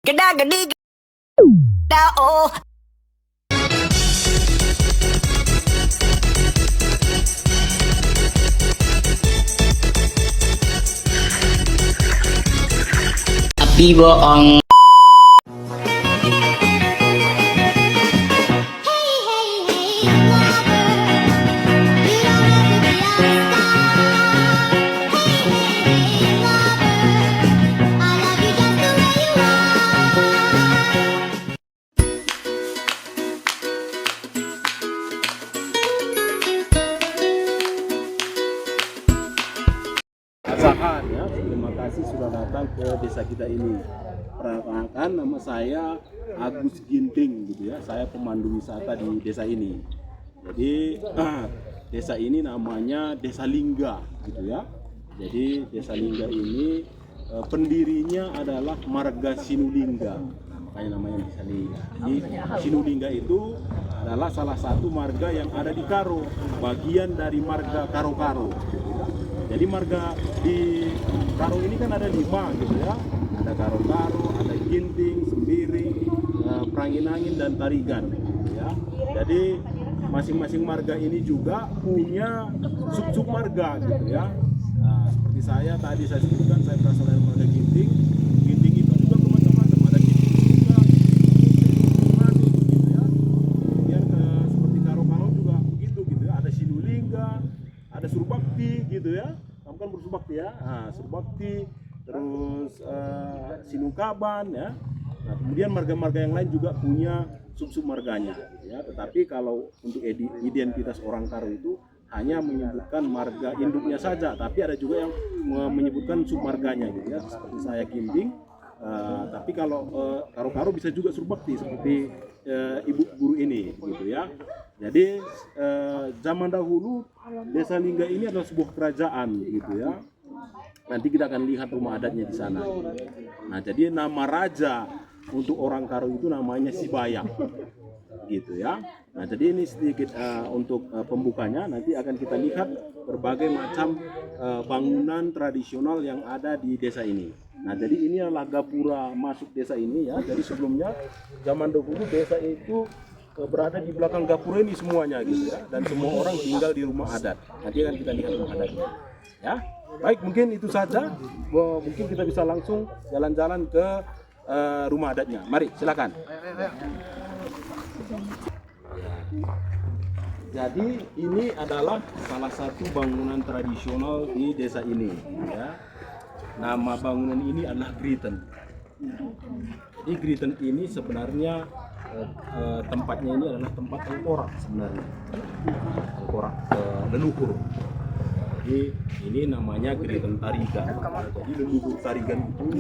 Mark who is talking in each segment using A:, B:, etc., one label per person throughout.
A: Geda gedi geda oh.
B: Tapi bohong.
C: Asahan ya, terima kasih sudah datang ke desa kita ini. Perkenalkan, nama saya Agus Ginting gitu ya. Saya pemandu wisata di desa ini. Jadi desa ini namanya Desa Lingga gitu ya. Jadi Desa Lingga ini pendirinya adalah Marga Sinulingga. Nah, makanya namanya Desa Lingga. Jadi Sinulingga itu adalah salah satu marga yang ada di Karo, bagian dari marga Karo-Karo. Jadi marga di Karo ini kan ada 5 gitu ya. Ada Karo-Karo, ada Ginting, Sembiring, Pranginangin dan Tarigan gitu ya. Jadi masing-masing marga ini juga punya sub-sub marga gitu ya. Nah, seperti saya tadi saya sebutkan, saya berasal dari marga Ginting. Ginting itu juga bermacam-macam, ada Ginting juga, Manis gitu ya. Kemudian seperti Karo-Karo juga begitu gitu ya. Ada Sinulingga, ada Surbakti gitu ya. Kamu kan bersubakti ya. Nah, Surbakti, terus Sinukaban ya. Nah, kemudian marga-marga yang lain juga punya sub-sub marganya gitu ya. Tetapi kalau untuk identitas orang Karo itu hanya menyebutkan marga induknya saja, tapi ada juga yang menyebutkan sub marganya gitu ya. Seperti saya Ginting. Tapi kalau Karo-Karo bisa juga Surbakti seperti ibu guru ini gitu ya. Jadi zaman dahulu Desa Lingga ini adalah sebuah kerajaan gitu ya. Nanti kita akan lihat rumah adatnya di sana. Nah, jadi nama raja untuk orang Karo itu namanya Sibayang gitu ya. Nah, jadi ini sedikit untuk pembukanya. Nanti akan kita lihat berbagai macam bangunan tradisional yang ada di desa ini. Nah, jadi ini adalah gapura masuk desa ini ya. Jadi sebelumnya zaman dahulu desa itu berada di belakang gapura ini semuanya gitu ya, dan semua orang tinggal di rumah adat. Nanti akan kita lihat rumah adatnya ya. Baik, mungkin itu saja. Mungkin kita bisa langsung jalan-jalan ke rumah adatnya. Mari silakan. Jadi ini adalah salah satu bangunan tradisional di desa ini ya. Nama bangunan ini adalah Griten. Jadi Griten ini sebenarnya tempatnya ini adalah tempat tengkorak sebenarnya, tengkorak leluhur. Jadi ini namanya Griten Tarigan. Jadi leluhur Tarigan itu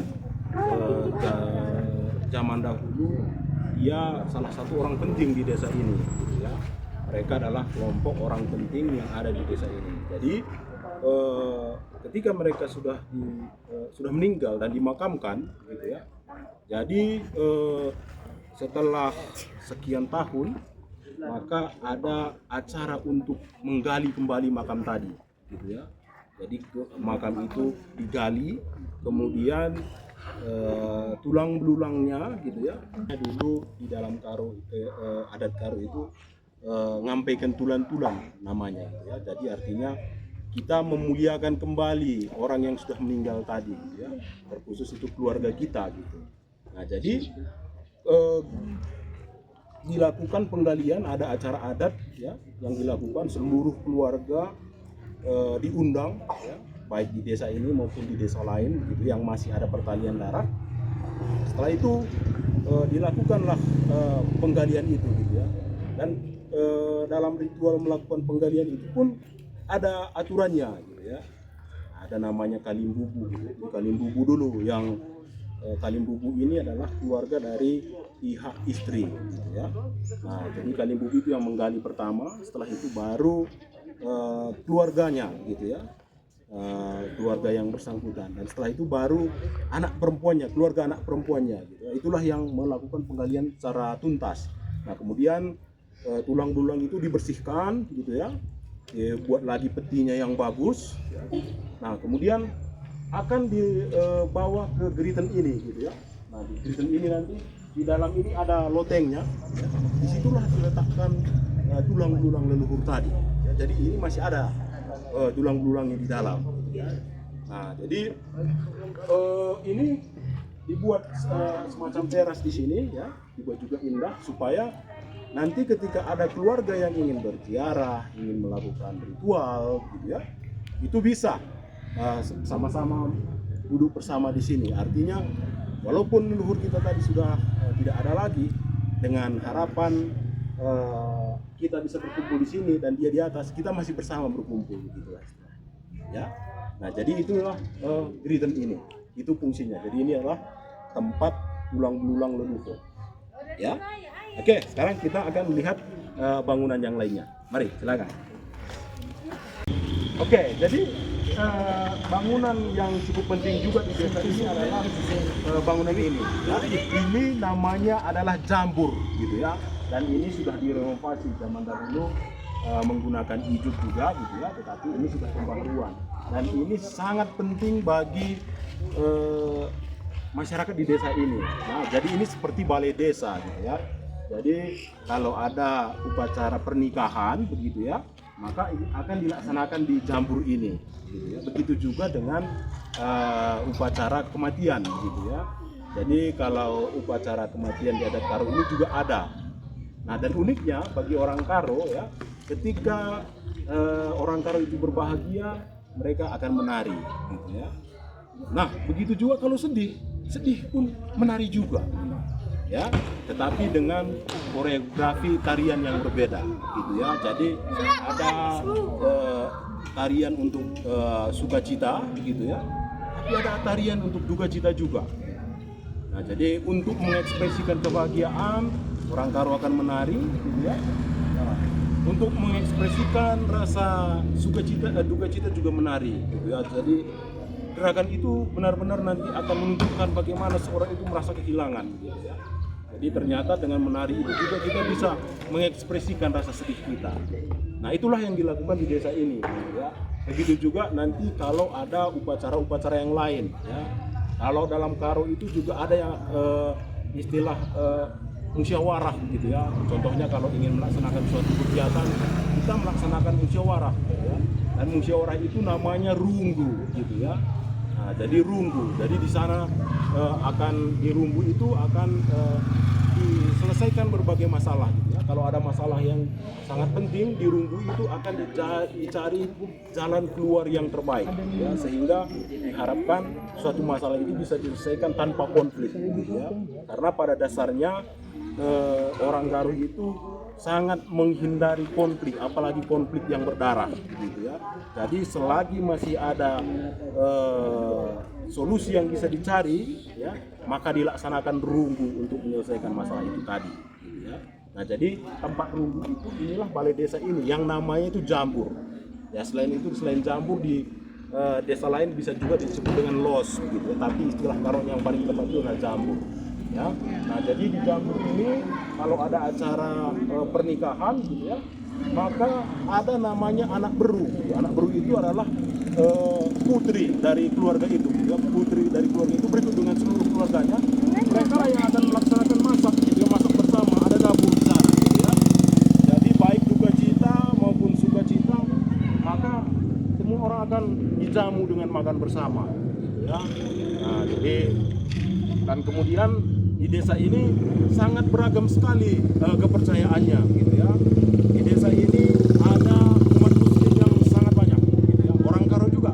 C: zaman dahulu dia salah satu orang penting di desa ini gitu ya. Mereka adalah kelompok orang penting yang ada di desa ini. Jadi ketika mereka sudah meninggal dan dimakamkan gitu ya. Jadi setelah sekian tahun maka ada acara untuk menggali kembali makam tadi gitu ya. Jadi makam itu digali, kemudian tulang belulangnya gitu ya. Dulu di dalam Karo adat Karo itu ngampaikan tulang-tulang namanya gitu ya. Jadi artinya kita memuliakan kembali orang yang sudah meninggal tadi gitu ya. Terkhusus itu keluarga kita gitu. Nah, jadi dilakukan penggalian, ada acara adat ya yang dilakukan, seluruh keluarga diundang ya, baik di desa ini maupun di desa lain gitu yang masih ada pertalian darah. Setelah itu dilakukanlah penggalian itu gitu ya. Dan dalam ritual melakukan penggalian itu pun ada aturannya gitu ya. Ada namanya Kalimbubu gitu. Kalimbubu dulu yang Kalimbubu ini adalah keluarga dari pihak istri gitu ya. Nah, jadi Kalimbubu itu yang menggali pertama, setelah itu baru keluarganya gitu ya. Keluarga yang bersangkutan, dan setelah itu baru anak perempuannya, keluarga anak perempuannya gitu ya. Itulah yang melakukan penggalian secara tuntas. Nah, kemudian tulang belulang itu dibersihkan gitu ya. Buat lagi petinya yang bagus ya. Nah, kemudian akan dibawa ke Griten ini gitu ya. Nah, di griddle ini nanti di dalam ini ada lotengnya. Ya. Disitulah diletakkan tulang belulang leluhur tadi. Ya, jadi ini masih ada tulang belulangnya di dalam. Ya. Nah, jadi ini dibuat semacam teras di sini, ya, dibuat juga indah supaya nanti ketika ada keluarga yang ingin berziarah, ingin melakukan ritual, gitu ya, itu bisa sama-sama duduk bersama di sini. Artinya, walaupun leluhur kita tadi sudah tidak ada lagi, dengan harapan kita bisa berkumpul di sini dan dia di atas, kita masih bersama berkumpul, gitu lah. Ya, nah jadi itulah griddle ini, itu fungsinya. Jadi ini adalah tempat tulang belulang leluhur. Ya, oke. Sekarang kita akan melihat bangunan yang lainnya. Mari, silakan. Oke, jadi bangunan yang cukup penting juga di desa ini adalah bangunan ini. Ya, ini namanya adalah jambur, gitu ya. Dan ini sudah direnovasi zaman dahulu menggunakan ijuk juga, gitu ya. Tetapi ini sudah pembaruan. Dan ini sangat penting bagi masyarakat di desa ini. Nah, jadi ini seperti balai desa, gitu ya. Jadi kalau ada upacara pernikahan, begitu ya, maka akan dilaksanakan di jambur ini, gitu ya. Begitu juga dengan upacara kematian, gitu ya. Jadi kalau upacara kematian di adat Karo ini juga ada. Nah, dan uniknya bagi orang Karo, ya, ketika orang Karo itu berbahagia, mereka akan menari, gitu ya. Nah, begitu juga kalau sedih pun menari juga, ya. Tetapi dengan koreografi tarian yang berbeda, gitu ya. Jadi ada tarian untuk sukacita, gitu ya. Tapi ada tarian untuk duka cita juga. Nah, jadi untuk mengekspresikan kebahagiaan, orang Karo akan menari, gitu ya. Nah, untuk mengekspresikan rasa sukacita, duka cita juga menari, gitu ya. Jadi gerakan itu benar-benar nanti akan menunjukkan bagaimana seorang itu merasa kehilangan, gitu ya. Jadi ternyata dengan menari itu juga kita bisa mengekspresikan rasa sedih kita. Nah, itulah yang dilakukan di desa ini, gitu ya. Begitu juga nanti kalau ada upacara-upacara yang lain, ya. Kalau dalam Karo itu juga ada yang istilah musyawarah, gitu ya. Contohnya kalau ingin melaksanakan suatu kegiatan, kita melaksanakan musyawarah, ya. Dan musyawarah itu namanya runggu, gitu ya. Nah, jadi runggu. Jadi di sana akan di runggu itu akan diselesaikan berbagai masalah, gitu ya. Kalau ada masalah yang sangat penting di runggu itu akan dicari jalan keluar yang terbaik, ya, sehingga diharapkan suatu masalah itu bisa diselesaikan tanpa konflik, gitu ya. Karena pada dasarnya orang Karo itu sangat menghindari konflik, apalagi konflik yang berdarah, gitu ya. Jadi selagi masih ada solusi yang bisa dicari, ya, maka dilaksanakan runggu untuk menyelesaikan masalah itu tadi, gitu ya. Nah, jadi tempat runggu itu inilah balai desa ini yang namanya itu jambur. Ya, selain itu, selain jambur di desa lain bisa juga disebut dengan los, gitu ya. Tapi istilah Karo yang paling tepat itu adalah jambur. Ya. Nah, jadi di jambur ini kalau ada acara pernikahan, gitu ya, maka ada namanya anak beru. Anak beru itu adalah putri dari keluarga itu, ya. Putri dari keluarga itu berikut dengan seluruh keluarganya. Mereka lah yang akan melaksanakan masak, gitu ya, masak bersama, ada dapur di sana, gitu ya. Jadi baik duka cita maupun sukacita, maka semua orang akan dijamu dengan makan bersama, gitu ya. Nah, jadi dan kemudian di desa ini sangat beragam sekali kepercayaannya, gitu ya. Di desa ini ada umat Muslim yang sangat banyak, gitu ya. Orang Karo juga.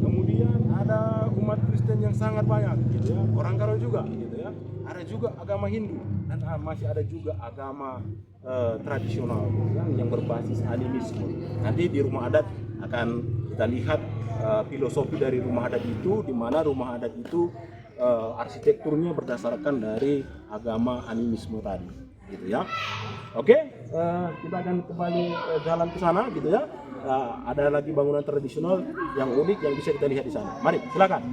C: Kemudian ada umat Kristen yang sangat banyak, gitu ya. Orang Karo juga, gitu ya. Ada juga agama Hindu dan masih ada juga agama tradisional, gitu ya, yang berbasis animisme. Nanti di rumah adat akan kita lihat filosofi dari rumah adat itu, di mana rumah adat itu arsitekturnya berdasarkan dari agama animisme tadi, gitu ya. Oke, kita akan kembali jalan ke sana, gitu ya. Ada lagi bangunan tradisional yang unik yang bisa kita lihat di sana. Mari, silakan.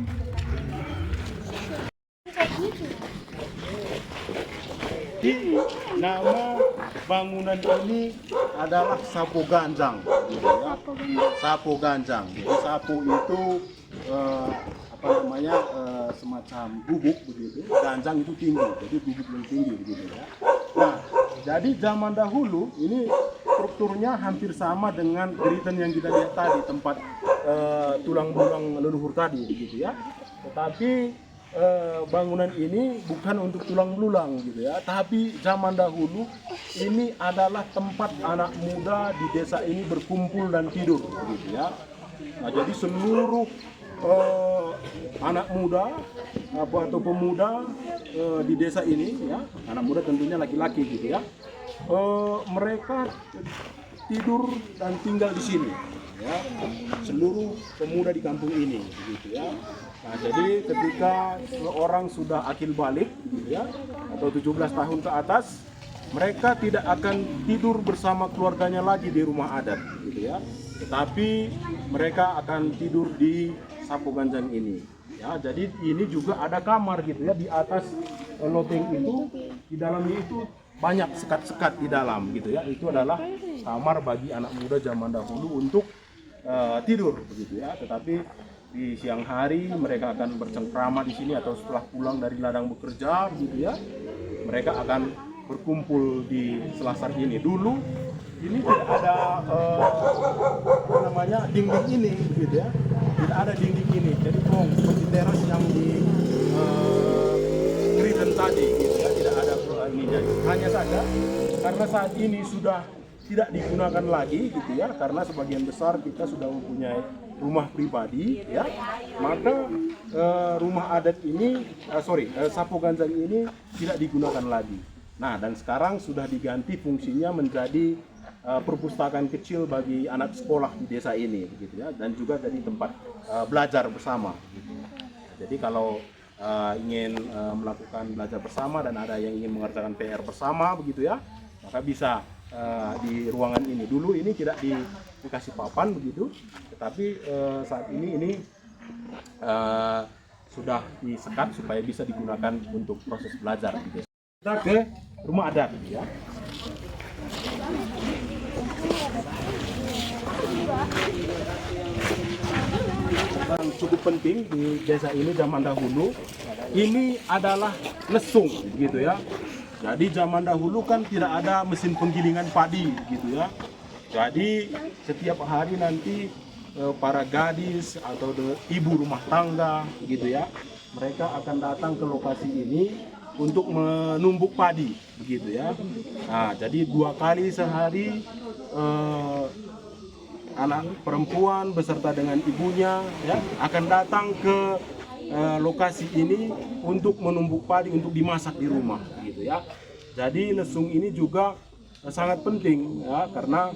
C: Nama bangunan ini adalah Sapo Ganjang, gitu ya. Sapo Ganjang. Jadi sapo itu semacam gubuk begitu, ganjang itu tinggi, jadi gubuk yang tinggi begitu ya. Nah, jadi zaman dahulu ini strukturnya hampir sama dengan geritan yang kita lihat tadi, tempat tulang belulang leluhur tadi begitu ya. Tetapi bangunan ini bukan untuk tulang belulang gitu ya, tapi zaman dahulu ini adalah tempat anak muda di desa ini berkumpul dan tidur begitu ya. Nah, jadi seluruh anak muda atau pemuda di desa ini ya, anak muda tentunya laki-laki gitu ya, mereka tidur dan tinggal di sini ya, seluruh pemuda di kampung ini gitu ya. Nah, jadi ketika seorang sudah akil balik gitu ya, atau 17 tahun ke atas, mereka tidak akan tidur bersama keluarganya lagi di rumah adat gitu ya, tetapi mereka akan tidur di Sapo Ganjang ini ya. Jadi ini juga ada kamar gitu ya, di atas loteng itu, di dalamnya itu banyak sekat-sekat di dalam gitu ya. Itu adalah kamar bagi anak muda zaman dahulu untuk tidur begitu ya. Tetapi di siang hari mereka akan bercengkrama di sini, atau setelah pulang dari ladang bekerja gitu ya, mereka akan berkumpul di selasar ini. Dulu ini tidak ada dinding ini gitu ya, tidak ada dinding ini, jadi seperti teras yang di Kristen tadi gitu ya, tidak ada ini. Jadi hanya saja karena saat ini sudah tidak digunakan lagi gitu ya, karena sebagian besar kita sudah mempunyai rumah pribadi ya, maka rumah adat ini Sapo Ganjang ini tidak digunakan lagi. Nah, dan sekarang sudah diganti fungsinya menjadi perpustakaan kecil bagi anak sekolah di desa ini begitu ya, dan juga jadi tempat belajar bersama gitu. Jadi kalau ingin melakukan belajar bersama dan ada yang ingin mengerjakan PR bersama begitu ya, maka bisa di ruangan ini. Dulu ini tidak dikasih papan begitu, tetapi saat ini sudah disekat supaya bisa digunakan untuk proses belajar gitu. Kita ke rumah adat ya. Yang cukup penting di desa ini zaman dahulu ini adalah lesung gitu ya. Jadi zaman dahulu kan tidak ada mesin penggilingan padi gitu ya. Jadi setiap hari nanti para gadis atau ibu rumah tangga gitu ya, mereka akan datang ke lokasi ini untuk menumbuk padi begitu ya. Nah, jadi 2 kali sehari anak perempuan beserta dengan ibunya ya akan datang ke lokasi ini untuk menumbuk padi untuk dimasak di rumah gitu ya. Jadi lesung ini juga sangat penting ya, karena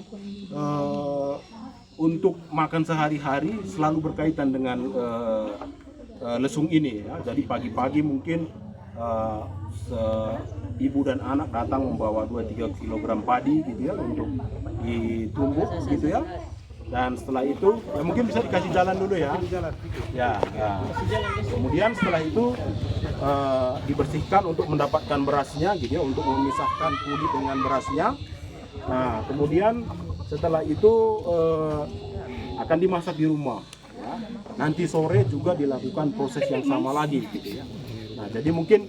C: untuk makan sehari-hari selalu berkaitan dengan lesung ini ya. Jadi pagi-pagi mungkin ibu dan anak datang membawa 2-3 kg padi gitu ya untuk ditumbuk gitu ya. Dan setelah itu ya mungkin bisa dikasih jalan dulu ya. Ya. Kemudian setelah itu dibersihkan untuk mendapatkan berasnya gitu ya, untuk memisahkan kulit dengan berasnya. Nah, kemudian setelah itu akan dimasak di rumah ya. Nanti sore juga dilakukan proses yang sama lagi gitu ya. Nah, jadi mungkin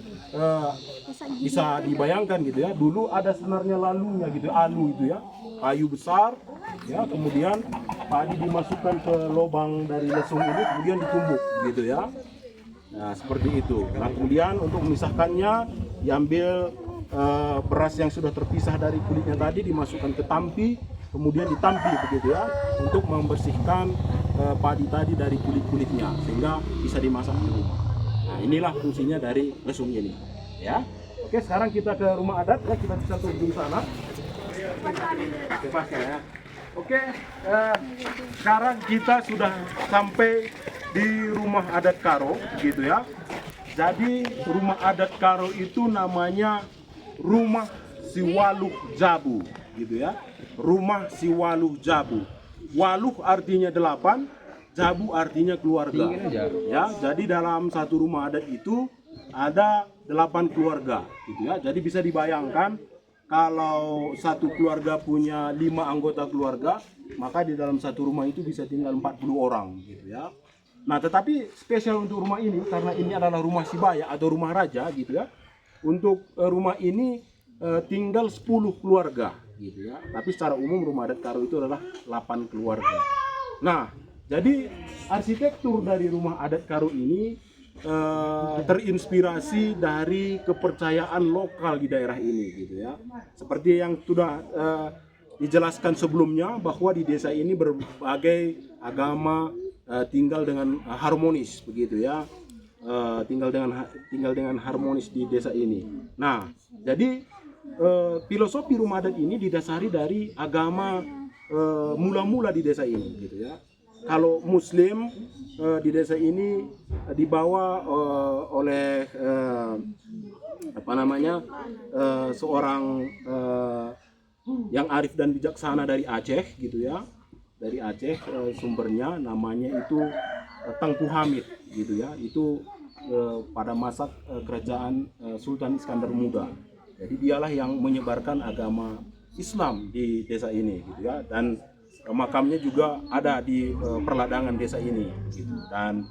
C: bisa dibayangkan gitu ya, dulu ada sebenarnya lalunya gitu, alu itu ya, kayu besar ya, kemudian padi dimasukkan ke lubang dari lesung ini, kemudian ditumbuk gitu ya. Nah, seperti itu. Nah, kemudian untuk memisahkannya diambil beras yang sudah terpisah dari kulitnya tadi, dimasukkan ke tampi, kemudian ditampi begitu ya, untuk membersihkan padi tadi dari kulit-kulitnya sehingga bisa dimasak di rumah. Nah, inilah fungsinya dari lesung ini ya. Oke, sekarang kita ke rumah adat ya, kita bisa ke ujung sana. Bebas ya. Oke, sekarang kita sudah sampai di rumah adat Karo gitu ya. Jadi rumah adat Karo itu namanya Rumah Siwaluh Jabu gitu ya. Rumah Siwaluh Jabu. Waluh artinya 8, Jabu artinya keluarga. Ya, jadi dalam satu rumah adat itu ada 8 keluarga gitu ya. Jadi bisa dibayangkan kalau satu keluarga punya 5 anggota keluarga, maka di dalam satu rumah itu bisa tinggal 40 orang gitu ya. Nah, tetapi spesial untuk rumah ini karena ini adalah rumah Sibaya atau rumah raja gitu ya. Untuk rumah ini tinggal 10 keluarga gitu ya. Tapi secara umum rumah adat Karo itu adalah 8 keluarga. Nah, jadi arsitektur dari rumah adat Karo ini terinspirasi dari kepercayaan lokal di daerah ini gitu ya. Seperti yang sudah dijelaskan sebelumnya bahwa di desa ini berbagai agama tinggal dengan harmonis begitu ya. Tinggal dengan harmonis di desa ini. Nah, jadi filosofi rumah adat ini didasari dari agama mula-mula di desa ini gitu ya. Kalau Muslim di desa ini dibawa oleh seorang yang arif dan bijaksana dari Aceh gitu ya. Dari Aceh sumbernya namanya itu Tengku Hamid gitu ya. Itu pada masa kerajaan Sultan Iskandar Muda. Jadi dialah yang menyebarkan agama Islam di desa ini gitu ya. Dan makamnya juga ada di perladangan desa ini gitu. Dan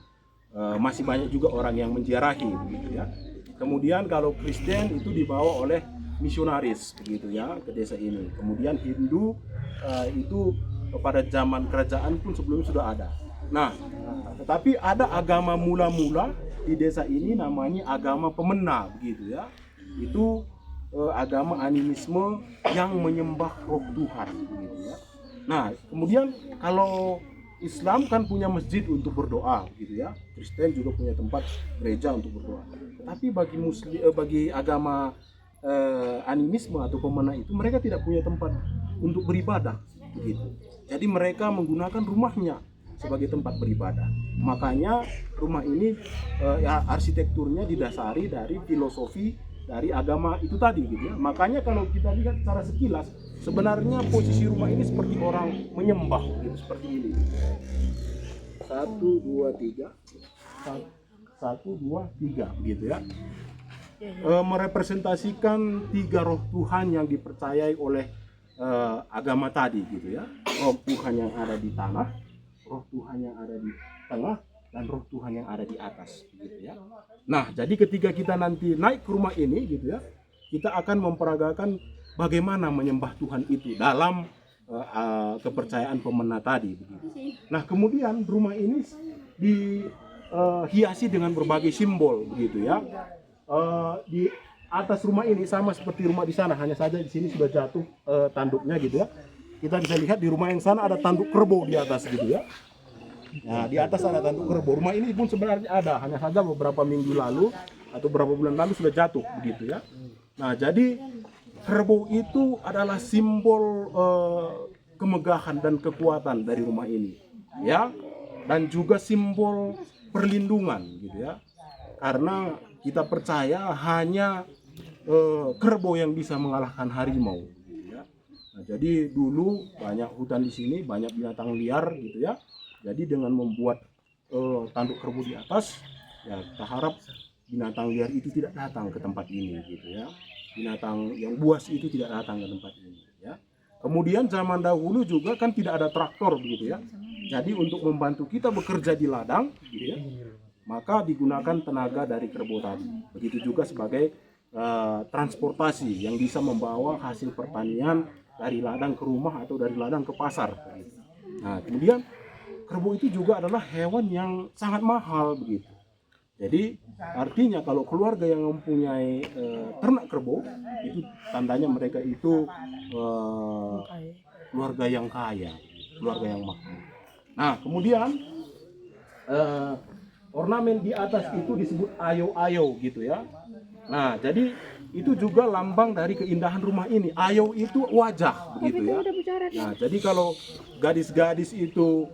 C: masih banyak juga orang yang menziarahi gitu ya. Kemudian kalau Kristen itu dibawa oleh misionaris begitu ya ke desa ini. Kemudian Hindu itu pada zaman kerajaan pun sebelumnya sudah ada. Nah, tetapi ada agama mula-mula di desa ini namanya agama pemena begitu ya. Itu agama animisme yang menyembah roh Tuhan begitu ya. Nah, kemudian kalau Islam kan punya masjid untuk berdoa gitu ya. Kristen juga punya tempat gereja untuk berdoa. Tetapi bagi agama animisme atau pemena itu mereka tidak punya tempat untuk beribadah begitu. Jadi mereka menggunakan rumahnya sebagai tempat beribadah. Makanya rumah ini arsitekturnya didasari dari filosofi dari agama itu tadi gitu ya. Makanya kalau kita lihat secara sekilas sebenarnya posisi rumah ini seperti orang menyembah gitu, seperti ini. 1 2 3 gitu ya. Merepresentasikan 3 roh Tuhan yang dipercayai oleh agama tadi gitu ya. Roh Tuhan yang ada di tanah, roh Tuhan yang ada di tengah, dan roh Tuhan yang ada di atas gitu ya. Nah, jadi ketika kita nanti naik ke rumah ini gitu ya, kita akan memperagakan bagaimana menyembah Tuhan itu dalam kepercayaan pemena tadi begitu. Nah, kemudian rumah ini dihiasi dengan berbagai simbol begitu ya. Di atas rumah ini sama seperti rumah di sana, hanya saja di sini sudah jatuh tanduknya gitu ya. Kita bisa lihat di rumah yang sana ada tanduk kerbau di atas gitu ya. Nah, di atas ada tanduk kerbau. Rumah ini pun sebenarnya ada, hanya saja beberapa minggu lalu atau beberapa bulan lalu sudah jatuh begitu ya. Nah, jadi kerbau itu adalah simbol kemegahan dan kekuatan dari rumah ini ya. Dan juga simbol perlindungan gitu ya. Karena kita percaya hanya kerbau yang bisa mengalahkan harimau gitu ya. Nah, jadi dulu banyak hutan di sini, banyak binatang liar gitu ya. Jadi dengan membuat tanduk kerbau di atas, ya kita harap binatang liar itu tidak datang ke tempat ini gitu ya. Binatang yang buas itu tidak datang ke tempat ini ya. Kemudian zaman dahulu juga kan tidak ada traktor begitu ya. Jadi untuk membantu kita bekerja di ladang gitu ya, maka digunakan tenaga dari kerbau tadi. Begitu juga sebagai transportasi yang bisa membawa hasil pertanian dari ladang ke rumah atau dari ladang ke pasar. Nah, kemudian kerbau itu juga adalah hewan yang sangat mahal begitu. Jadi artinya kalau keluarga yang mempunyai ternak kerbau itu tandanya mereka itu keluarga yang kaya, keluarga yang makmur. Nah, kemudian ornamen di atas itu disebut ayo-ayo gitu ya. Nah, jadi itu juga lambang dari keindahan rumah ini. Ayo itu wajah begitu ya. Nah, jadi kalau gadis-gadis itu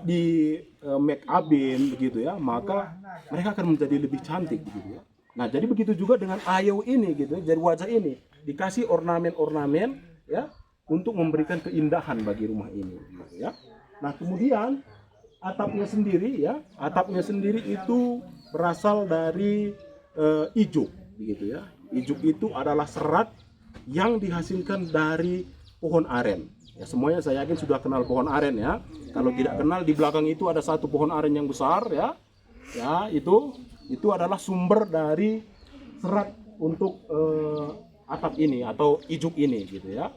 C: di make upin begitu ya, maka mereka akan menjadi lebih cantik begitu ya. Nah, jadi begitu juga dengan ayo ini gitu, jadi wajah ini dikasih ornamen-ornamen ya untuk memberikan keindahan bagi rumah ini gitu ya. Nah, kemudian atapnya sendiri itu berasal dari ijuk begitu ya. Ijuk itu adalah serat yang dihasilkan dari pohon aren Ya, semuanya saya yakin sudah kenal pohon aren ya. Kalau tidak kenal, di belakang itu ada satu pohon aren yang besar ya. Ya, itu adalah sumber dari serat untuk atap ini atau ijuk ini gitu ya.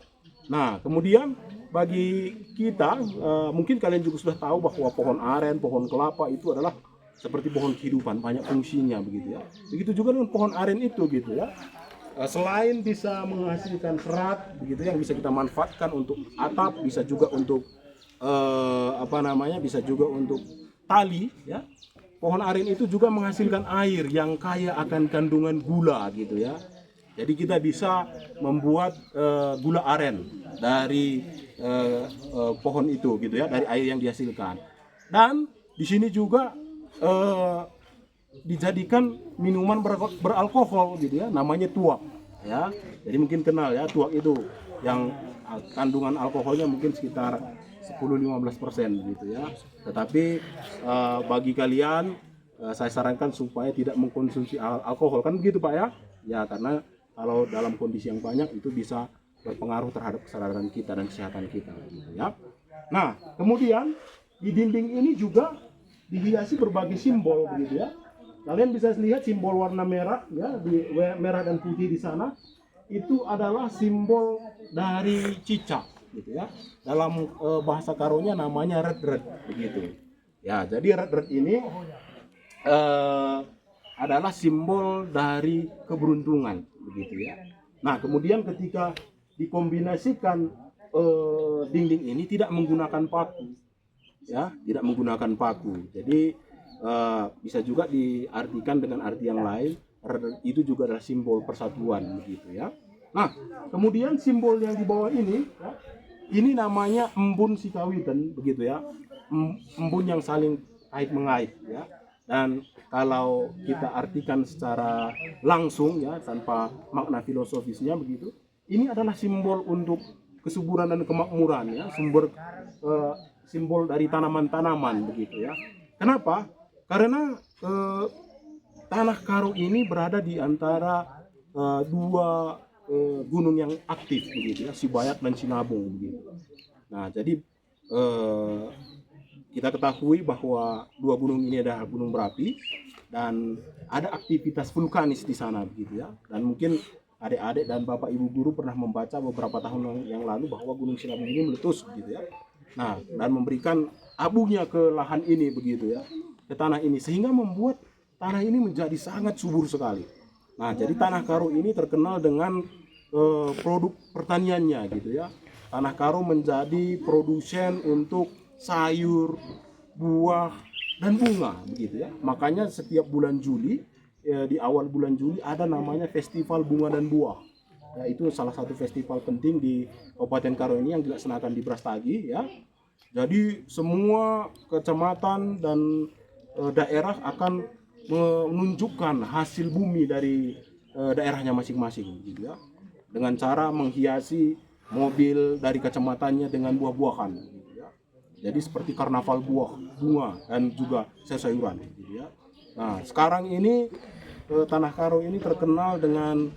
C: Nah, kemudian bagi kita mungkin kalian juga sudah tahu bahwa pohon aren, pohon kelapa itu adalah seperti pohon kehidupan, banyak fungsinya begitu ya. Begitu juga dengan pohon aren itu gitu ya. Selain bisa menghasilkan serat begitu yang bisa kita manfaatkan untuk atap, bisa juga untuk bisa juga untuk tali ya. Pohon aren itu juga menghasilkan air yang kaya akan kandungan gula gitu ya. Jadi kita bisa membuat gula aren dari pohon itu gitu ya, dari air yang dihasilkan. Dan di sini juga dijadikan minuman beralkohol gitu ya, namanya tuak ya. Jadi mungkin kenal ya, tuak itu yang kandungan alkoholnya mungkin sekitar 10-15% gitu ya. Tetapi bagi kalian saya sarankan supaya tidak mengkonsumsi alkohol, kan begitu Pak ya. Ya, karena kalau dalam kondisi yang banyak itu bisa berpengaruh terhadap kesadaran kita dan kesehatan kita gitu ya. Nah, kemudian di dinding ini juga dihiasi berbagai simbol begitu ya. Kalian bisa lihat simbol warna merah ya, di merah dan putih di sana. Itu adalah simbol dari cicak gitu ya. Dalam bahasa Karonya namanya red begitu. Ya, jadi red ini adalah simbol dari keberuntungan begitu ya. Nah, kemudian ketika dikombinasikan dinding ini tidak menggunakan paku ya, tidak menggunakan paku. Jadi bisa juga diartikan dengan arti yang lain, itu juga adalah simbol persatuan begitu ya. Nah, kemudian simbol yang di bawah ini ya, ini namanya embun sikawitan begitu ya. Embun yang saling kait mengait ya. Dan kalau kita artikan secara langsung ya, tanpa makna filosofisnya begitu, ini adalah simbol untuk kesuburan dan kemakmuran ya, simbol dari tanaman-tanaman begitu ya. Kenapa? Karena tanah Karo ini berada di antara dua gunung yang aktif begitu ya, Sibayak dan Sinabung begitu. Nah, jadi kita ketahui bahwa dua gunung ini adalah gunung berapi dan ada aktivitas vulkanis di sana begitu ya. Dan mungkin adik-adik dan bapak ibu guru pernah membaca beberapa tahun yang lalu bahwa gunung Sinabung ini meletus begitu ya. Nah, dan memberikan abunya ke lahan ini begitu ya, ke tanah ini, sehingga membuat tanah ini menjadi sangat subur sekali. Nah, jadi tanah Karo ini terkenal dengan produk pertaniannya gitu ya. Tanah Karo menjadi produsen untuk sayur, buah, dan bunga begitu ya. Makanya setiap bulan Juli, di awal bulan Juli ada namanya Festival Bunga dan Buah. Ya, itu salah satu festival penting di Kabupaten Karo ini yang dilaksanakan di Brastagi ya. Jadi semua kecamatan dan daerah akan menunjukkan hasil bumi dari daerahnya masing-masing gitu ya. Dengan cara menghiasi mobil dari kecamatannya dengan buah-buahan gitu ya. Jadi seperti karnaval buah, bunga, dan juga sayur-sayuran gitu ya. Nah, sekarang ini Tanah Karo ini terkenal dengan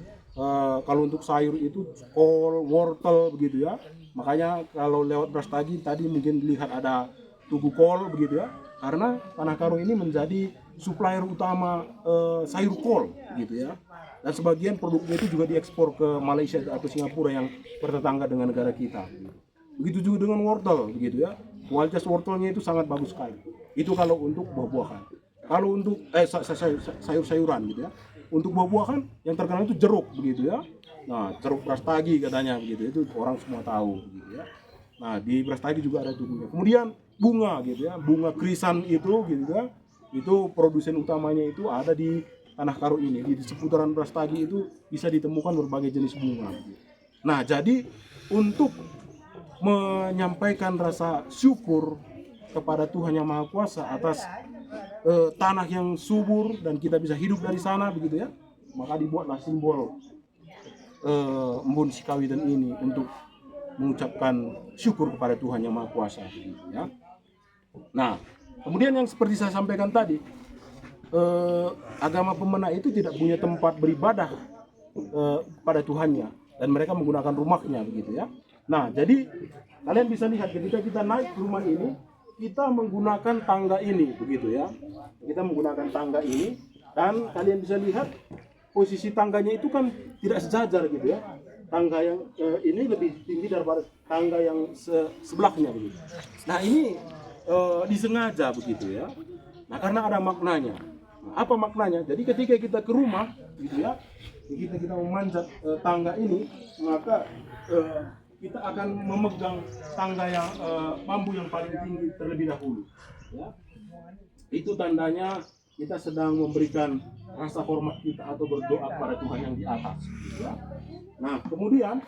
C: kalau untuk sayur itu kol, wortel begitu ya. Makanya kalau lewat Brastagi tadi mungkin lihat ada tugu kol begitu ya. Karena Tanah Karo ini menjadi supplier utama sayur kol gitu ya. Dan sebagian produknya itu juga diekspor ke Malaysia atau Singapura yang bertetangga dengan negara kita. Begitu juga dengan wortel begitu ya. Kualitas wortelnya itu sangat bagus sekali. Itu kalau untuk buah-buahan. Kalau untuk sayur-sayuran gitu ya. Untuk buah-buahan yang terkenal itu jeruk begitu ya. Nah, jeruk Brastagi katanya begitu, itu orang semua tahu begitu ya. Nah, di Brastagi juga ada tubuhnya. Kemudian bunga gitu ya, bunga krisan itu gitu ya. Itu produsen utamanya itu ada di Tanah Karo ini. Di seputaran Brastagi itu bisa ditemukan berbagai jenis bunga. Gitu. Nah, jadi untuk menyampaikan rasa syukur kepada Tuhan Yang Maha Kuasa atas tanah yang subur dan kita bisa hidup dari sana begitu ya, maka dibuatlah simbol embun sikawitan ini untuk mengucapkan syukur kepada Tuhan Yang Maha Kuasa begitu ya. Nah, kemudian yang seperti saya sampaikan tadi, agama Pemena itu tidak punya tempat beribadah pada Tuhannya dan mereka menggunakan rumahnya begitu ya. Nah, jadi kalian bisa lihat ketika kita naik ke rumah ini, kita menggunakan tangga ini, begitu ya. Kita menggunakan tangga ini, dan kalian bisa lihat posisi tangganya itu kan tidak sejajar gitu ya. Tangga yang ini lebih tinggi daripada tangga yang sebelahnya begitu. Nah ini disengaja begitu ya. Nah karena ada maknanya. Nah, apa maknanya? Jadi ketika kita ke rumah gitu ya, kita memanjat tangga ini, maka kita akan memegang tangga yang bambu yang paling tinggi terlebih dahulu. Ya. Itu tandanya kita sedang memberikan rasa hormat kita atau berdoa kepada Tuhan yang di atas. Gitu ya. Nah kemudian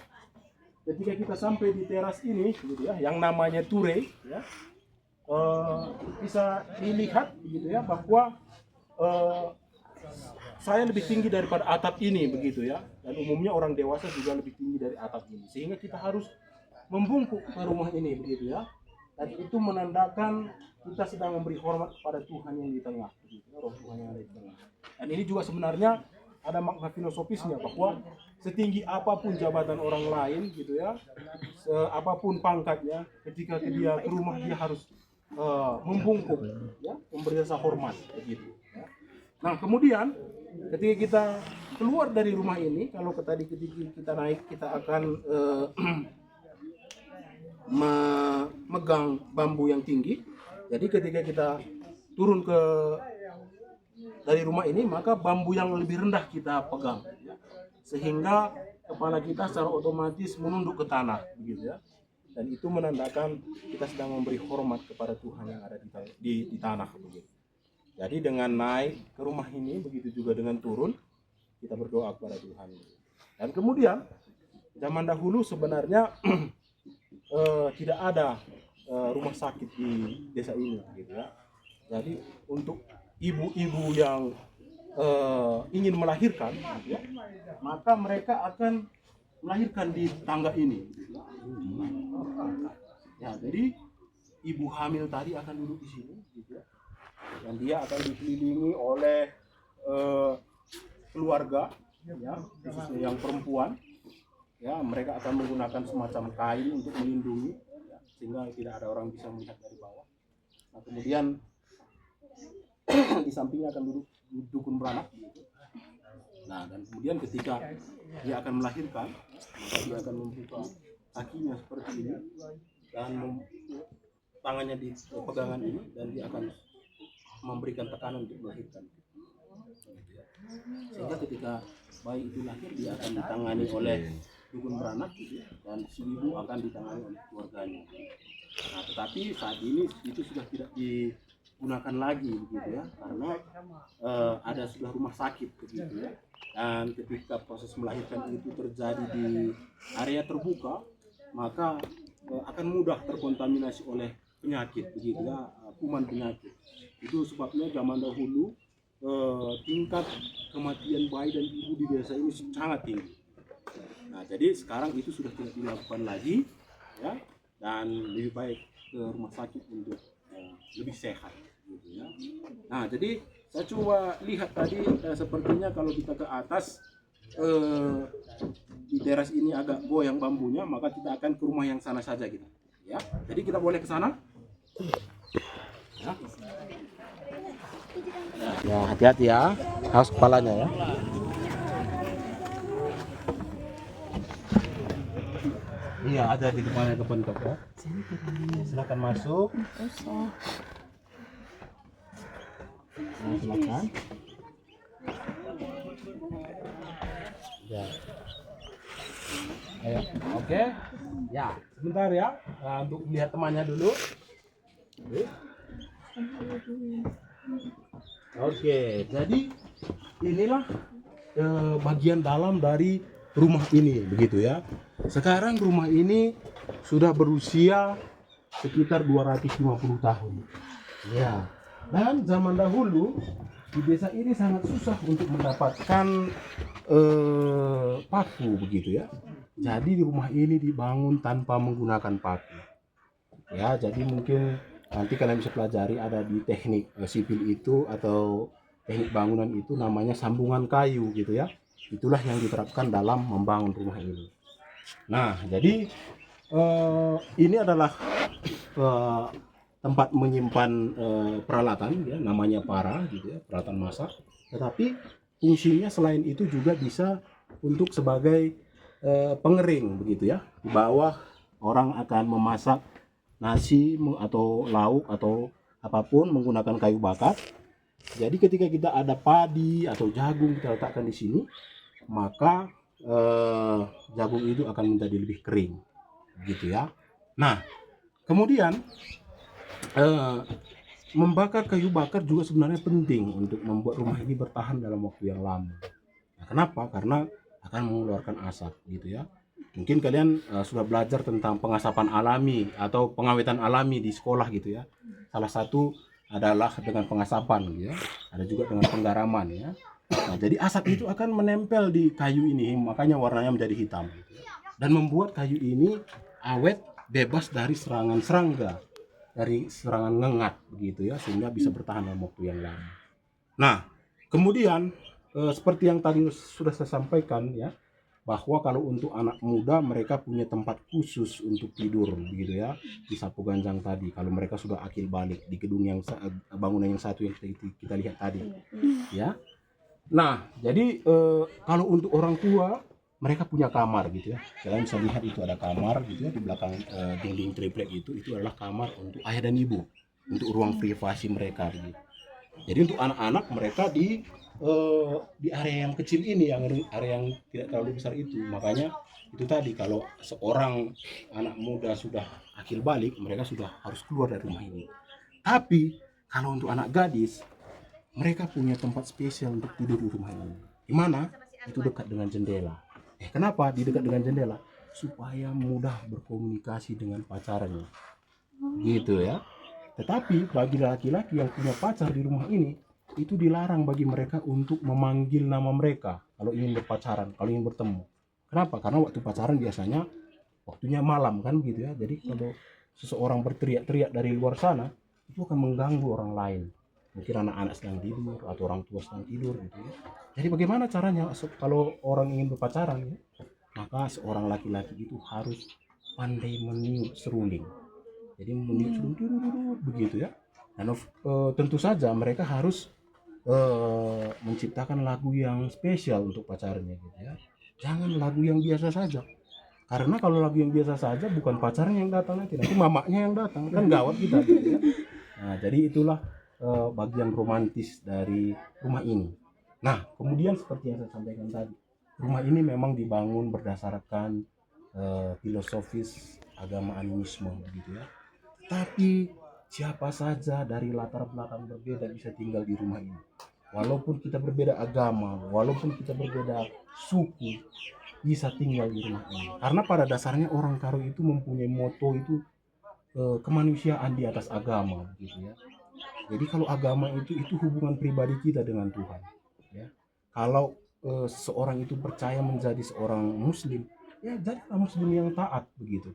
C: ketika kita sampai di teras ini, gitu ya, yang namanya Ture, ya, bisa dilihat, gitu ya, bahwa saya lebih tinggi daripada atap ini, begitu ya, dan umumnya orang dewasa juga lebih tinggi dari atap ini, sehingga kita harus membungkuk ke rumah ini, begitu ya, dan itu menandakan kita sedang memberi hormat kepada Tuhan yang di tengah, begitu ya, Roh Tuhan yang ada di tengah. Dan ini juga sebenarnya ada makna filosofisnya, bahwa setinggi apapun jabatan orang lain, gitu ya, apapun pangkatnya, ketika dia ke rumah dia harus membungkuk, ya, memberi rasa hormat, begitu. Ya. Nah kemudian ketika kita keluar dari rumah ini, kalau tadi ketika kita naik kita akan memegang bambu yang tinggi. Jadi ketika kita turun dari rumah ini, maka bambu yang lebih rendah kita pegang, ya. Sehingga kepala kita secara otomatis menunduk ke tanah, begitu ya. Dan itu menandakan kita sedang memberi hormat kepada Tuhan yang ada di tanah, begitu. Jadi dengan naik ke rumah ini, begitu juga dengan turun, kita berdoa kepada Tuhan. Dan kemudian zaman dahulu sebenarnya tidak ada rumah sakit di desa ini, gitu ya. Jadi untuk ibu-ibu yang ingin melahirkan, gitu ya, maka mereka akan melahirkan di tangga ini, gitu ya. Ya, jadi ibu hamil tadi akan duduk di sini, gitu ya. Dan dia akan dikelilingi oleh keluarga, ya, khususnya yang perempuan, ya, mereka akan menggunakan semacam kain untuk melindungi, ya, sehingga tidak ada orang bisa melihat dari bawah. Nah kemudian di sampingnya akan duduk dukun beranak, gitu. Nah dan kemudian ketika dia akan melahirkan, maka dia akan membuka kakinya seperti ini dan tangannya di pegangan ini, dan dia akan memberikan tekanan untuk melahirkan. Sehingga ketika bayi itu lahir, dia akan ditangani oleh dukun beranak, gitu, dan si ibu akan ditangani oleh keluarganya. Nah, tetapi saat ini itu sudah tidak digunakan lagi, begitu ya, karena ada sudah rumah sakit, begitu ya. Dan ketika proses melahirkan itu terjadi di area terbuka, maka akan mudah terkontaminasi oleh penyakit, begitu ya, kuman penyakit. Itu sebabnya zaman dahulu tingkat kematian bayi dan ibu di desa ini sangat tinggi. Nah jadi sekarang itu sudah tidak dilakukan lagi, ya, dan lebih baik ke rumah sakit untuk lebih sehat, gitu ya. Nah jadi saya coba lihat tadi, sepertinya kalau kita ke atas di teras ini agak goyang bambunya, maka kita akan ke rumah yang sana saja, gitu ya. Jadi kita boleh ke sana, ya. Ya hati-hati ya, harus kepalanya ya. Iya ada di kepalanya kepentok ya. Silakan masuk. Nah, silakan. Ya. Ayo, oke. Ya, sebentar ya. Nah, untuk melihat temannya dulu. Oke, jadi inilah bagian dalam dari rumah ini, begitu ya. Sekarang rumah ini sudah berusia sekitar 250 tahun. Ya. Dan zaman dahulu di desa ini sangat susah untuk mendapatkan paku, begitu ya. Jadi di rumah ini dibangun tanpa menggunakan paku. Ya, jadi mungkin nanti kalian bisa pelajari ada di teknik sipil itu atau teknik bangunan itu namanya sambungan kayu, gitu ya. Itulah yang diterapkan dalam membangun rumah ini. Nah, jadi Ini adalah eh, tempat menyimpan peralatan, ya, namanya para, gitu ya, peralatan masak. Tetapi fungsinya selain itu juga bisa untuk sebagai pengering, begitu ya. Di bawah orang akan memasak nasi atau lauk atau apapun menggunakan kayu bakar. Jadi ketika kita ada padi atau jagung kita letakkan di sini, maka jagung itu akan menjadi lebih kering, gitu ya. Nah, kemudian membakar kayu bakar juga sebenarnya penting untuk membuat rumah ini bertahan dalam waktu yang lama. Nah, kenapa? Karena akan mengeluarkan asap, gitu ya. Mungkin kalian sudah belajar tentang pengasapan alami atau pengawetan alami di sekolah, gitu ya. Salah satu adalah dengan pengasapan, gitu ya. Ada juga dengan penggaraman, ya. Nah, jadi asap itu akan menempel di kayu ini, makanya warnanya menjadi hitam, gitu ya. Dan membuat kayu ini awet, bebas dari serangan serangga, dari serangan ngengat, begitu ya, sehingga bisa bertahan dalam waktu yang lama. Nah, kemudian seperti yang tadi sudah saya sampaikan, ya, bahwa kalau untuk anak muda mereka punya tempat khusus untuk tidur, begitu ya, di sapu ganjang tadi. Kalau mereka sudah akil balik di gedung yang bangunan yang satu yang kita lihat tadi, ya. Nah, jadi kalau untuk orang tua mereka punya kamar, gitu ya. Kalian bisa lihat itu ada kamar, gitu ya, di belakang dinding triplek itu adalah kamar untuk ayah dan ibu, untuk ruang privasi mereka, gitu. Jadi untuk anak-anak mereka di area yang kecil ini, yang area yang tidak terlalu besar itu. Makanya itu tadi, kalau seorang anak muda sudah akil balik, mereka sudah harus keluar dari rumah ini. Tapi kalau untuk anak gadis, mereka punya tempat spesial untuk tidur di rumah ini. Di mana? Itu dekat dengan jendela. Kenapa di dekat dengan jendela? Supaya mudah berkomunikasi dengan pacarnya, gitu ya. Tetapi bagi laki-laki yang punya pacar di rumah ini, itu dilarang bagi mereka untuk memanggil nama mereka kalau ingin berpacaran, kalau ingin bertemu. Kenapa? Karena waktu pacaran biasanya waktunya malam, kan, gitu ya. Jadi kalau seseorang berteriak-teriak dari luar sana, itu akan mengganggu orang lain. Mungkin anak-anak sedang tidur atau orang tua sedang tidur, gitu ya. Jadi bagaimana caranya kalau orang ingin berpacaran, ya? Maka seorang laki-laki itu harus pandai meniup seruling. Jadi meniup seruling begitu ya. Dan tentu saja mereka harus menciptakan lagu yang spesial untuk pacarnya, gitu ya. Jangan lagu yang biasa saja. Karena kalau lagu yang biasa saja, bukan pacarnya yang datang nanti mamanya yang datang, kan gawat kita, gitu ya. Nah, jadi itulah bagian romantis dari rumah ini. Nah, kemudian seperti yang saya sampaikan tadi, rumah ini memang dibangun berdasarkan filosofis agama animisme, begitu ya. Tapi siapa saja dari latar belakang berbeda bisa tinggal di rumah ini. Walaupun kita berbeda agama, walaupun kita berbeda suku, bisa tinggal di rumah ini. Karena pada dasarnya orang Karo itu mempunyai moto itu kemanusiaan di atas agama, gitu ya. Jadi kalau agama itu hubungan pribadi kita dengan Tuhan, ya. Kalau seorang itu percaya menjadi seorang muslim, ya jadilah muslim yang taat, begitu.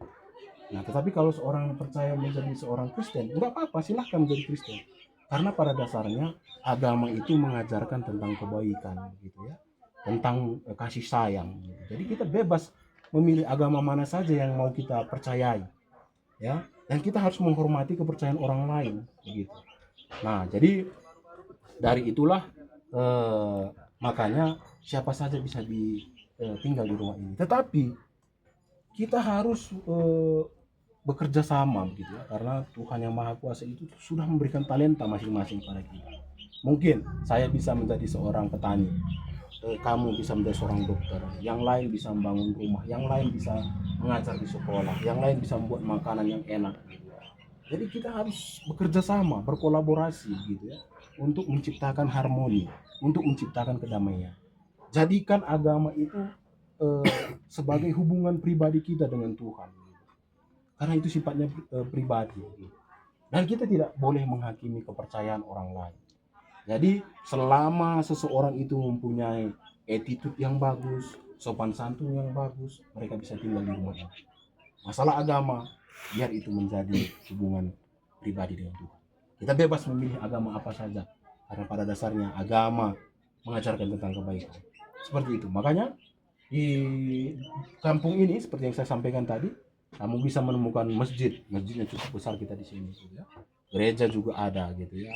C: Nah, tetapi kalau seorang percaya menjadi seorang Kristen, enggak apa-apa, silahkan menjadi Kristen. Karena pada dasarnya agama itu mengajarkan tentang kebaikan, gitu ya, tentang kasih sayang, gitu. Jadi kita bebas memilih agama mana saja yang mau kita percayai, ya. Dan kita harus menghormati kepercayaan orang lain, begitu. Nah, jadi dari itulah makanya siapa saja bisa tinggal di rumah ini. Tetapi kita harus bekerja sama, begitu ya, karena Tuhan yang Maha Kuasa itu sudah memberikan talenta masing-masing pada kita. Mungkin saya bisa menjadi seorang petani, kamu bisa menjadi seorang dokter, yang lain bisa membangun rumah, yang lain bisa mengajar di sekolah, yang lain bisa membuat makanan yang enak. Jadi kita harus bekerja sama, berkolaborasi, gitu ya, untuk menciptakan harmoni, untuk menciptakan kedamaian. Jadikan agama itu sebagai hubungan pribadi kita dengan Tuhan, gitu. Karena itu sifatnya pribadi, gitu. Dan kita tidak boleh menghakimi kepercayaan orang lain. Jadi selama seseorang itu mempunyai attitude yang bagus, sopan santun yang bagus, mereka bisa tinggal di rumah ini. Masalah agama, biar itu menjadi hubungan pribadi dengan Tuhan. Kita bebas memilih agama apa saja, karena pada dasarnya agama mengajarkan tentang kebaikan. Seperti itu. Makanya di kampung ini, seperti yang saya sampaikan tadi, kamu bisa menemukan masjidnya cukup besar kita di sini gitu ya. Gereja juga ada gitu ya.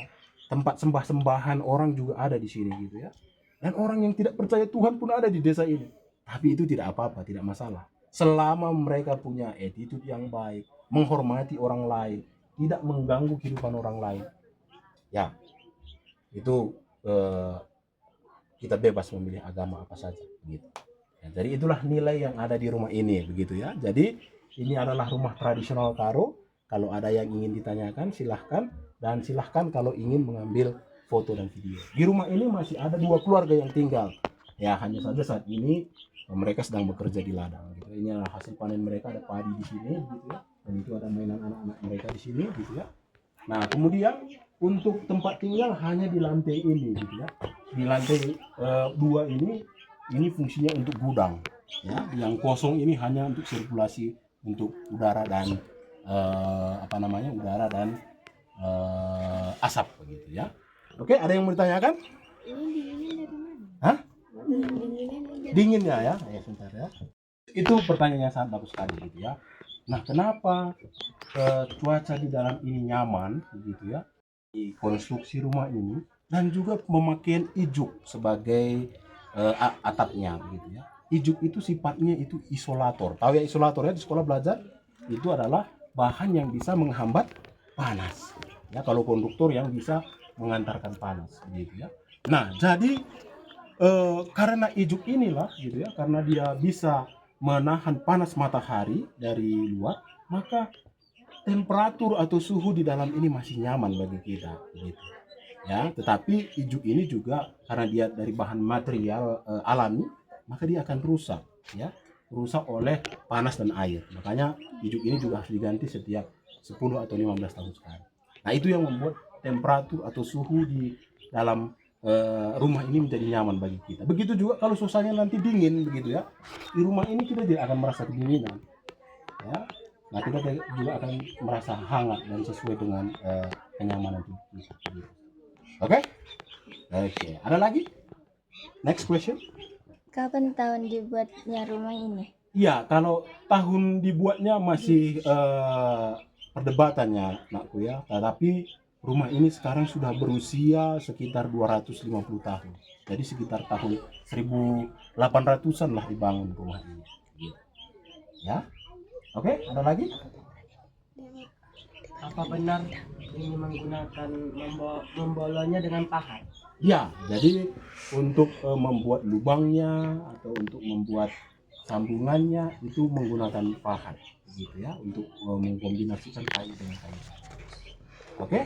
C: Tempat sembah-sembahan orang juga ada di sini gitu ya. Dan orang yang tidak percaya Tuhan pun ada di desa ini. Tapi itu tidak apa-apa, tidak masalah. Selama mereka punya attitude yang baik, menghormati orang lain, tidak mengganggu kehidupan orang lain. Ya, itu kita bebas memilih agama apa saja gitu. Ya, jadi itulah nilai yang ada di rumah ini begitu ya. Jadi ini adalah rumah tradisional Karo. Kalau ada yang ingin ditanyakan silahkan, dan silahkan kalau ingin mengambil foto dan video. Di rumah ini masih ada 2 keluarga yang tinggal. Ya, hanya saja saat ini mereka sedang bekerja di ladang gitu. Ini adalah hasil panen mereka, ada padi di sini gitu ya. Dan itu ada mainan anak-anak mereka di sini gitu ya. Nah, kemudian untuk tempat tinggal hanya di lantai ini gitu ya. Di lantai 2 ini fungsinya untuk gudang ya. Yang kosong ini hanya untuk sirkulasi untuk udara dan udara dan asap begitu ya. Oke, ada yang mau ditanyakan?
D: Ini dinginnya dari mana?
C: Hah?
D: Dinginnya
C: Dinginnya ya? Ya, sebentar ya. Itu pertanyaan yang sangat bagus sekali gitu ya. Nah, kenapa cuaca di dalam ini nyaman begitu ya? Di konstruksi rumah ini dan juga pemakaian ijuk sebagai atapnya begitu ya. Ijuk itu sifatnya itu isolator. Tahu ya isolator ya, di sekolah belajar? Itu adalah bahan yang bisa menghambat panas. Ya, kalau konduktor yang bisa mengantarkan panas gitu ya. Nah, jadi karena ijuk inilah gitu ya, karena dia bisa menahan panas matahari dari luar, maka temperatur atau suhu di dalam ini masih nyaman bagi kita gitu. Ya, tetapi ijuk ini juga karena dia dari bahan material alami, maka dia akan rusak ya. Rusak oleh panas dan air. Makanya ijuk ini juga harus diganti setiap 10 atau 15 tahun sekali. Nah, itu yang membuat temperatur atau suhu di dalam rumah ini menjadi nyaman bagi kita. Begitu juga kalau suasananya nanti dingin begitu ya. Di rumah ini kita tidak akan merasa kedinginan. Ya. Nah, kita juga akan merasa hangat dan sesuai dengan kenyamanan tubuh kita. Oke? Oke. Ada lagi? Next question.
D: Kapan tahun dibuatnya rumah ini?
C: Ya, kalau tahun dibuatnya masih perdebatannya, nakku ya. Tetapi rumah ini sekarang sudah berusia sekitar 250 tahun. Jadi sekitar tahun 1800-an lah dibangun rumah ini. Gitu. Ya. Oke, ada lagi?
B: Apa benar ini menggunakan membolonnya dengan pahat?
C: Ya, jadi untuk membuat lubangnya atau untuk membuat sambungannya itu menggunakan pahat, gitu ya, untuk mengkombinasikan kayu dengan kayu. Oke?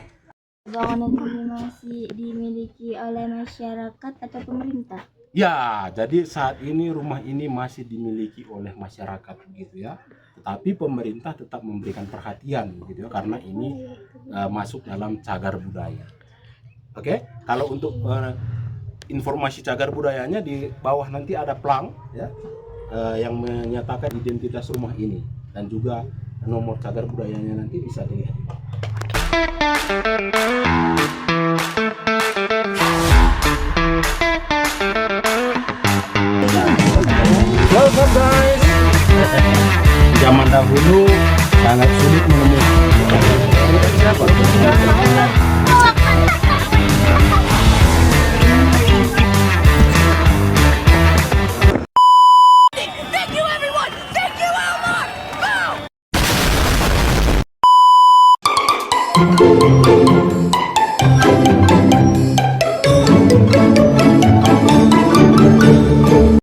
D: Bangunan ini masih dimiliki oleh masyarakat atau pemerintah?
C: Ya, jadi saat ini rumah ini masih dimiliki oleh masyarakat, gitu ya. Tetapi pemerintah tetap memberikan perhatian, gitu ya, karena ini masuk dalam cagar budaya. Oke, kalau untuk informasi cagar budayanya di bawah nanti ada plang ya yang menyatakan identitas rumah ini dan juga nomor cagar budayanya nanti bisa dilihat. Welcome guys. Zaman dahulu sangat sulit menemukan.